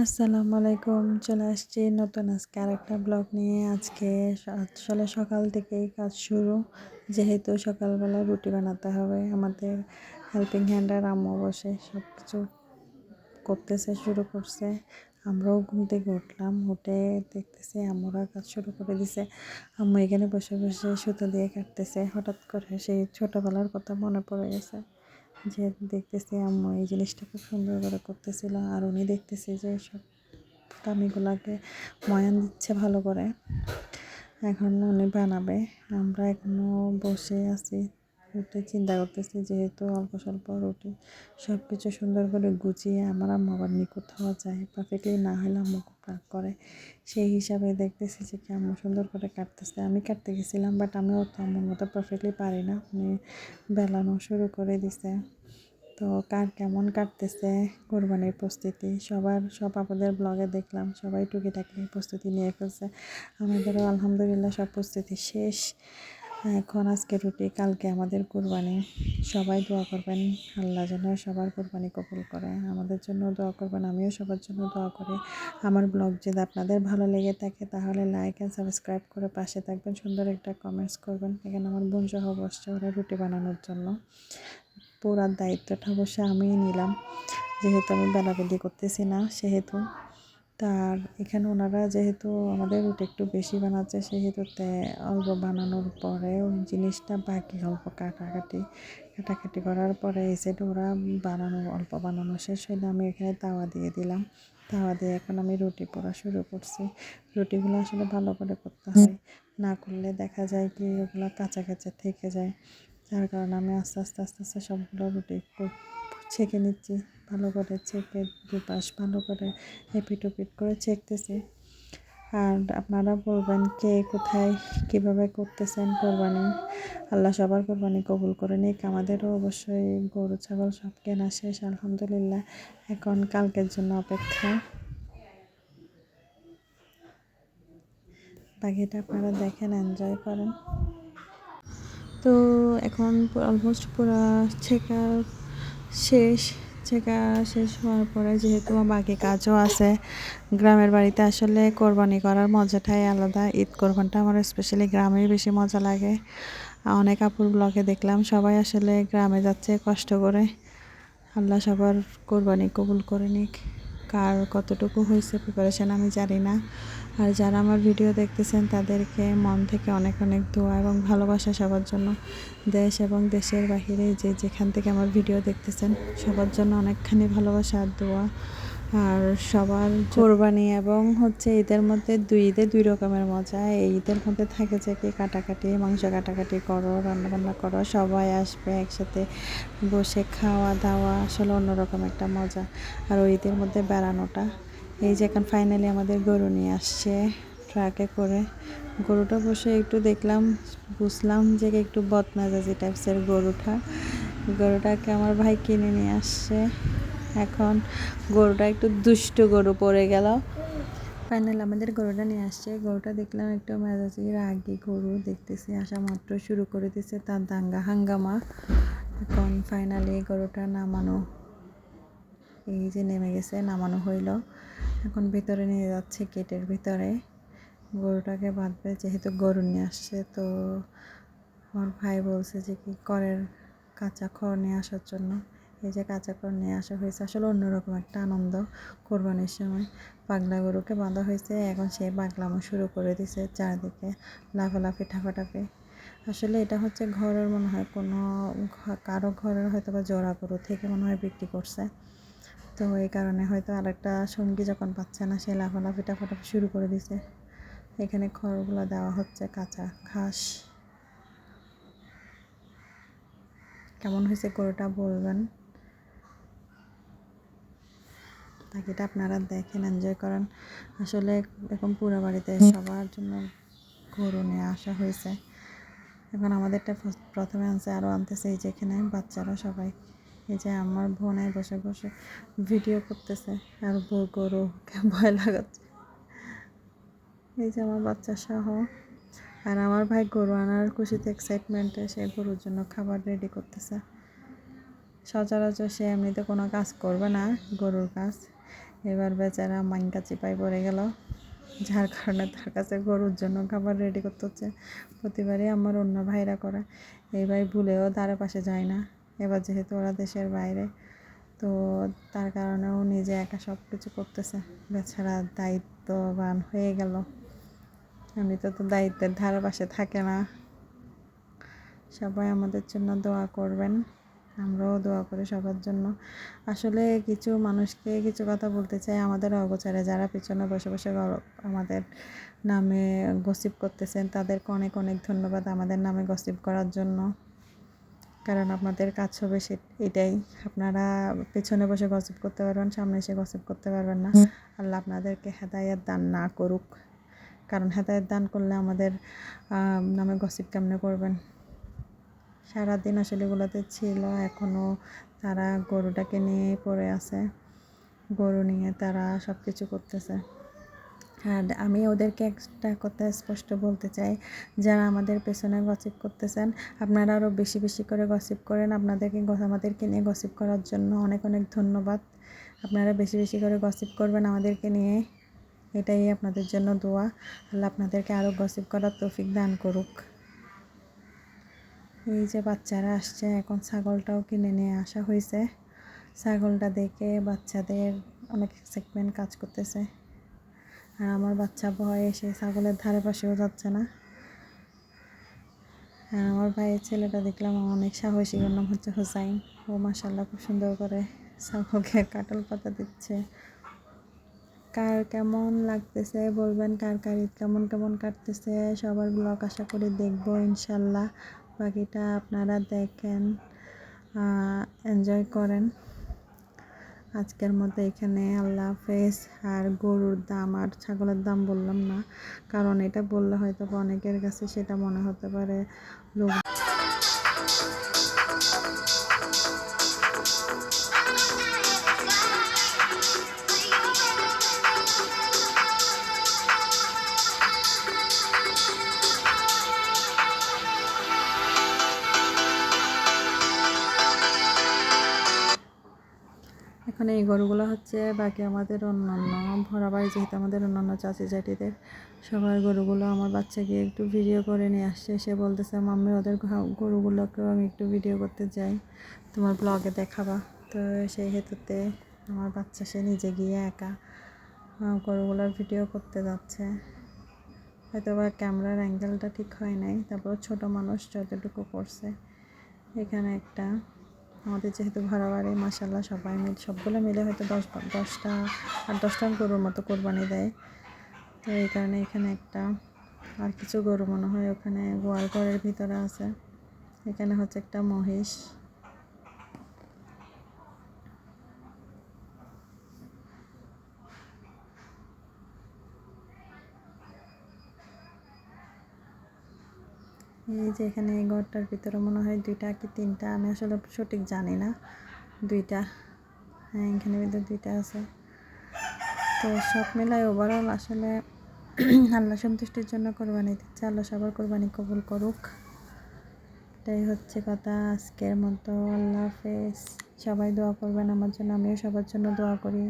আসসালামু আলাইকুম। চলে আসছি নতুন আজকে আরেকটা ব্লগ নিয়ে। আজকে আসলে সকাল থেকেই কাজ শুরু। যেহেতু সকালবেলা রুটি বানাতে হবে, আমাদের হেল্পিং হ্যান্ড আর আম্মু বসে সব কিছু করতেছে, শুরু করছে। আমরাও ঘুম থেকে উঠলাম, উঠে দেখতেছি আম্মুরা কাজ শুরু করে দিছে। আম্মু এখানে বসে বসে সুতো দিয়ে কাটতেছে। হঠাৎ করে সেই ছোটোবেলার কথা মনে পড়ে গেছে, যে দেখতেছি আম্মু এই জিনিসটা খুব সুন্দর করে করতেছিল, আর উনি দেখতেছি যে সব কামিগুলাকে ময়ান দিচ্ছে ভালো করে। এখন উনি বানাবে, আমরা এখনও বসে আছি, উঠে চিন্তা করতেছি। যেহেতু অল্প স্বল্প রুটি সব কিছু সুন্দর করে গুছিয়ে আমার আম্মু আবার নিখুঁত হওয়া যায়, পারফেক্টলি না হলে আম্মু খুব রাগ করে। সেই হিসাবে দেখতেছি যে কি আম্মু সুন্দর করে কাটতেছে। আমি কাটতে গেছিলাম, বাট আমিও তো আম্মুর মতো পারফেক্টলি পারি না। উনি বেলানো শুরু করে দিছে। তো কার কেমন কাটতেছে কোরবানির প্রস্তুতি, সব আপনাদের ব্লগে দেখলাম সবাই টুকিটাকি প্রস্তুতি নিয়ে ফেলছে। আমাদেরও আলহামদুলিল্লাহ সব প্রস্তুতি শেষ। এখন আজকে রুটি, কালকে আমাদের কোরবানি। সবাই দোয়া করবেন, আল্লাহ যেন সবার কোরবানি কবুল করে। আমাদের জন্য দোয়া করবেন, আমিও সবার জন্য দোয়া করি। আমার ব্লগ যদি আপনাদের ভালো লেগে থাকে তাহলে লাইক অ্যান্ড সাবস্ক্রাইব করে পাশে থাকবেন, সুন্দর একটা কমেন্টস করবেন। এখানে আমার বোন সহ বসছে ওরা রুটি বানানোর জন্য। পুরা দায়িত্বটা অবশ্য আমিই নিলাম, যেহেতু আমি বেলাবেলি করতেছি না সেহেতু। তার এখানে ওনারা যেহেতু আমাদের রুটি একটু বেশি বানাচ্ছে, সেহেতুতে অল্প বানানোর পরে ওই জিনিসটা বাকি অল্প কাটাকাটি করার পরে এই সাইডে ওরা অল্প বানানো শেষ হইলে আমি এখানে তাওয়া দিয়ে দিলাম। তাওয়া দিয়ে এখন আমি রুটি পোড়া শুরু করছি। রুটিগুলো আসলে ভালো করে করতে হয়, না করলে দেখা যায় কি ওগুলো কাঁচা কাঁচা থেকে যায়। যার কারণে আমি আস্তে আস্তে আস্তে আস্তে সবগুলো রুটি ছেঁকে নিচ্ছি। ভালো করে ছেঁকে দুপাশ ভালো করে এপিট ওপিট করে ছেঁকতেছি। আর আপনারা বলবেন কে কোথায় কীভাবে করতেছেন কোরবানি। আল্লাহ সবার কোরবানি কবুল করে নিক। আমাদেরও অবশ্যই গরু ছাগল সব কেনা শেষ আলহামদুলিল্লাহ। এখন কালকের জন্য অপেক্ষা। বাকিটা আপনারা দেখেন, এনজয় করেন। তো এখন অলমোস্ট পুরো শেষ ছেঁকা শেষ হওয়ার পরে, যেহেতু বাকি কাজও আছে গ্রামের বাড়িতে, আসলে কোরবানি করার মজাটাই আলাদা। ঈদ কোরবানটা আমার স্পেশালি গ্রামেই বেশি মজা লাগে। অনেক আপুর ব্লগে দেখলাম সবাই আসলে গ্রামে যাচ্ছে কষ্ট করে। আল্লাহ সবার কোরবানি কবুল করে নিক। কার কতটুকু হয়েছে প্রিপারেশান আমি জানি না। আর যারা আমার ভিডিও দেখতেছেন তাদেরকে মন থেকে অনেক অনেক দোয়া এবং ভালোবাসা সবার জন্য। দেশ এবং দেশের বাহিরে যে যেখান থেকে আমার ভিডিও দেখতেছেন সবার জন্য অনেকখানি ভালোবাসা আর দোয়া। আর সবার কোরবানি এবং ঈদের মধ্যে দুই রকমের মজা। এই ঈদের মধ্যে থাকে যে কি কাটাকাটি, মাংস কাটাকাটি করো, রান্নাবান্না করো, সবাই আসবে একসাথে বসে খাওয়া দাওয়া, আসলে অন্যরকম একটা মজা। আর ওই ঈদের মধ্যে বেড়ানোটা, এই যে এখন ফাইনালি আমাদের গরু নিয়ে আসছে ট্রাকে করে। গরুটা বসে একটু দেখলাম, বুঝলাম যে একটু বদমেজাজি টাইপসের গরুটাকে আমার ভাই কিনে নিয়ে আসছে। এখন গরুটা একটু দুষ্টু গরু পড়ে গেল। ফাইনাল আমাদের গরুটা নিয়ে আসছে। গরুটা দেখলাম একটু মেজাজি রাগী গরু, দেখতেছি আসা মাত্র শুরু করে দিছে তার দাঙ্গা হাঙ্গামা। এখন ফাইনালি গরুটা নামানো, এই যে নেমে গেছে, নামানো হইল। এখন ভিতরে নিয়ে যাচ্ছে গেটের ভিতরে, গরুটাকে বাঁধবে। যেহেতু গরু নিয়ে আসছে, তো আমার ভাই বলছে যে কি করের কাঁচা খড় নিয়ে আসার জন্য। এই যে কাঁচা খড় নিয়ে আসা হয়েছে, আসলে অন্যরকম একটা আনন্দ কোরবানির সময়। পাগলা গরুকে বাঁধা হয়েছে, এখন সে পাগলামো শুরু করে দিছে, চারদিকে লাফালাফি ঠাপাঠাপি। আসলে এটা ঘরের মনে হয় কারো ঘরের হয়তো বা জোড়া গরু থেকে মনে হয় বিক্রি করছে। তো এই কারণে হয়তো আরেকটা সঙ্গী যখন পাচ্ছে না, সে লাফালাফি টাফাটাফি শুরু করে দিছে। এখানে খড়গুলো দেওয়া হচ্ছে, কাঁচা ঘাস। কেমন হয়েছে গরুটা বলবেন। বাকিটা আপনারা দেখেন, এনজয় করেন। আসলে এখন পুরো বাড়িতে সবার জন্য গরু নিয়ে আসা হয়েছে। এখন আমাদেরটা প্রথমে আনছে, আরও আনতেছে। এই যে এখানে বাচ্চারা সবাই, এই যে আমার বোনে বসে বসে ভিডিও করতেছে, আর গরুকে ভয় লাগাচ্ছে। এই যে আমার বাচ্চা সহ। আর আমার ভাই গরু আনার খুশিতে, এক্সাইটমেন্টে সে গরুর জন্য খাবার রেডি করতেছে। সচরাচর সে এমনিতে কোনো কাজ করবে না, গরুর কাজ, এবার বেচারা মাইনকা চিপায় পড়ে গেল, যার কারণে তার কাছে গরুর জন্য খাবার রেডি করতে হচ্ছে। প্রতিবারই আমার অন্য ভাইরা করে, এই ভাই ভুলেও ধারে পাশে যায় না। এবার যেহেতু ওরা দেশের বাইরে, তো তার কারণেও নিজে একা সব কিছু করতেছে। বেচারা দায়িত্ববান হয়ে গেল, এমনিতে তো দায়িত্বের ধারে পাশে থাকে না। সবাই আমাদের জন্য দোয়া করবেন, আমরাও দোয়া করি সবার জন্য। আসলে কিছু মানুষকে কিছু কথা বলতে চাই, আমাদের অগোচরে যারা পিছনে বসে বসে আমাদের নামে গসিপ করতেছেন, তাদেরকে অনেক অনেক ধন্যবাদ আমাদের নামে গসিপ করার জন্য। কারণ আপনাদের কাজ হবে এটাই, আপনারা পেছনে বসে গসিপ করতে পারবেন, সামনে এসে গসিপ করতে পারবেন না। আল্লাহ আপনাদেরকে হেদায়েত দান না করুক, কারণ হেদায়েত দান করলে আমাদের নামে গসিপ কেমনে করবেন। সারাদিন আসলে এগুলোতে ছিল, এখনও তারা গরুটাকে নিয়ে পড়ে আছে, গরু নিয়ে তারা সব কিছু করতেছে। আর আমি ওদেরকে একটা কথা স্পষ্ট বলতে চাই, যারা আমাদের পেছনে গসিপ করতেছেন, আপনারা আরও বেশি বেশি করে গসিপ করেন। আমাদেরকে নিয়ে গসিপ করার জন্য অনেক অনেক ধন্যবাদ। আপনারা বেশি বেশি করে গসিপ করবেন আমাদেরকে নিয়ে, এটাই আপনাদের জন্য দোয়া। আল্লাহ আপনাদেরকে আরও গসিপ করার তৌফিক দান করুক। এই যে বাচ্চারা আসছে, এখন ছাগলটাও কিনে নিয়ে আসা হয়েছে। ছাগলটা দেখে বাচ্চাদের অনেক এক্সাইটমেন্ট কাজ করতেছে। আর আমার বাচ্চা ভয়ে এসে ছাগলের ধারে পাশেও যাচ্ছে না। আর আমার ভাইয়ের ছেলেটা দেখলাম অনেক সাহসী, ওর নাম হচ্ছে হোসাইন। ও মাশাআল্লাহ খুব সুন্দর করে ছাগলকে কাঁঠাল পাতা দিচ্ছে। কার কেমন লাগতেছে বলবেন, কার কার ঈদ কেমন কেমন কাটতেছে। সবার ব্লগ আশা করি দেখবো ইনশাল্লাহ। বাকিটা আপনারা দেখেন, এনজয় করেন। আজকের মতো এখানে আল্লাহ হাফেজ। আর গরুর দাম আর ছাগলের দাম বললাম না, কারণ এটা বললে হয়তো অনেকের কাছে সেটা মনে হতে পারে লোক। এখন এই গরুগুলো হচ্ছে বাকি আমাদের অন্যান্য ভরাবাড়ি, যেহেতু আমাদের অন্যান্য চাচি জাটিদের সবার গরুগুলো আমার বাচ্চাকে একটু ভিডিও করে নিয়ে আসছে। সে বলতেছে মাম্মি ওদের গরুগুলোকেও আমি একটু ভিডিও করতে যাই, তোমার ব্লগে দেখাবা। তো সেই হেতুতে আমার বাচ্চা সে নিজে গিয়ে একা গরুগুলোর ভিডিও করতে যাচ্ছে। হয়তো বা ক্যামেরার অ্যাঙ্গেলটা ঠিক হয় নাই, তারপর ছোট মানুষ যতটুকু করছে। এখানে একটা আমাদের যেহেতু ভাড়া বাড়ি, মাসাল্লাহ সবাই সবগুলো মিলে হয়তো 10টা গরুর মতো কোরবানি দেয়। তো এই কারণে এখানে একটা আর কিছু গরু মনে হয় ওখানে গোয়াল ঘরের ভিতরে আছে। এখানে হচ্ছে একটা মহিষ। এই যে এখানে এই ঘরটার ভিতরে মনে হয় 2টা কি 3টা, আমি আসলে সঠিক জানি না, 2টা, হ্যাঁ এখানে ভিতরে 2টা আছে। তো সব মিলাই ওভারঅল আসলে আল্লাহ সন্তুষ্টির জন্য কোরবানি দিচ্ছে। আল্লাহ সবার কোরবানি কবুল করুক, এটাই হচ্ছে কথা। আজকের মতো আল্লাহ হাফেজ। সবাই দোয়া করবেন আমার জন্য, আমিও সবার জন্য দোয়া করি।